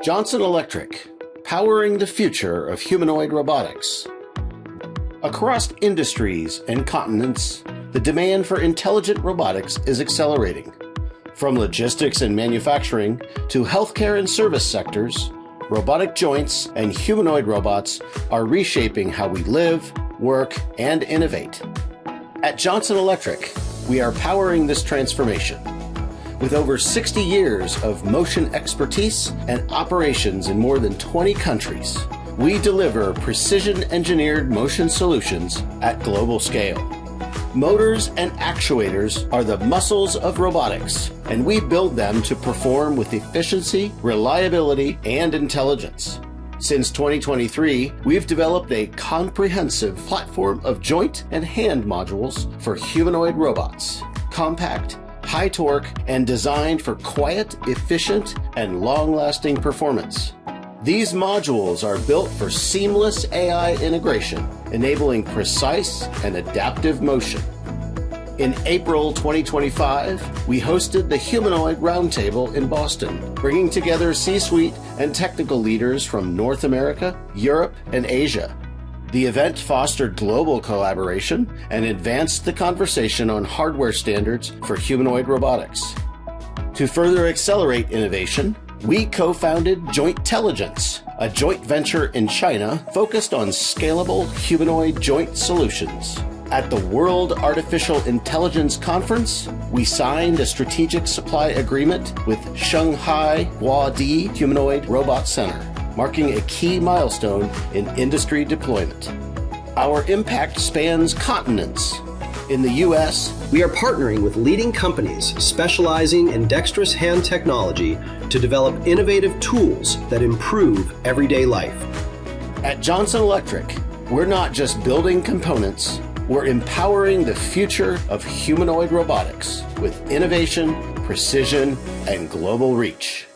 Johnson Electric, powering the future of humanoid robotics. Across industries and continents, the demand for intelligent robotics is accelerating. From logistics and manufacturing to healthcare and service sectors, robotic joints and humanoid robots are reshaping how we live, work, and innovate. At Johnson Electric, we are powering this transformation. With over 60 years of motion expertise and operations in more than 20 countries, we deliver precision-engineered motion solutions at global scale. Motors and actuators are the muscles of robotics, and we build them to perform with efficiency, reliability, and intelligence. Since 2023, we've developed a comprehensive platform of joint and hand modules for humanoid robots. Compact, high torque, and designed for quiet, efficient, and long-lasting performance. These modules are built for seamless AI integration, enabling precise and adaptive motion. In April 2025, we hosted the Humanoid Roundtable in Boston, bringing together C-suite and technical leaders from North America, Europe, and Asia. The event fostered global collaboration and advanced the conversation on hardware standards for humanoid robotics. To further accelerate innovation, we co-founded Jointelligence, a joint venture in China focused on scalable humanoid joint solutions. At the World Artificial Intelligence Conference, we signed a strategic supply agreement with Shanghai Guodi Humanoid Robot Center, marking a key milestone in industry deployment. Our impact spans continents. In the U.S., we are partnering with leading companies specializing in dexterous hand technology to develop innovative tools that improve everyday life. At Johnson Electric, we're not just building components, we're empowering the future of humanoid robotics with innovation, precision, and global reach.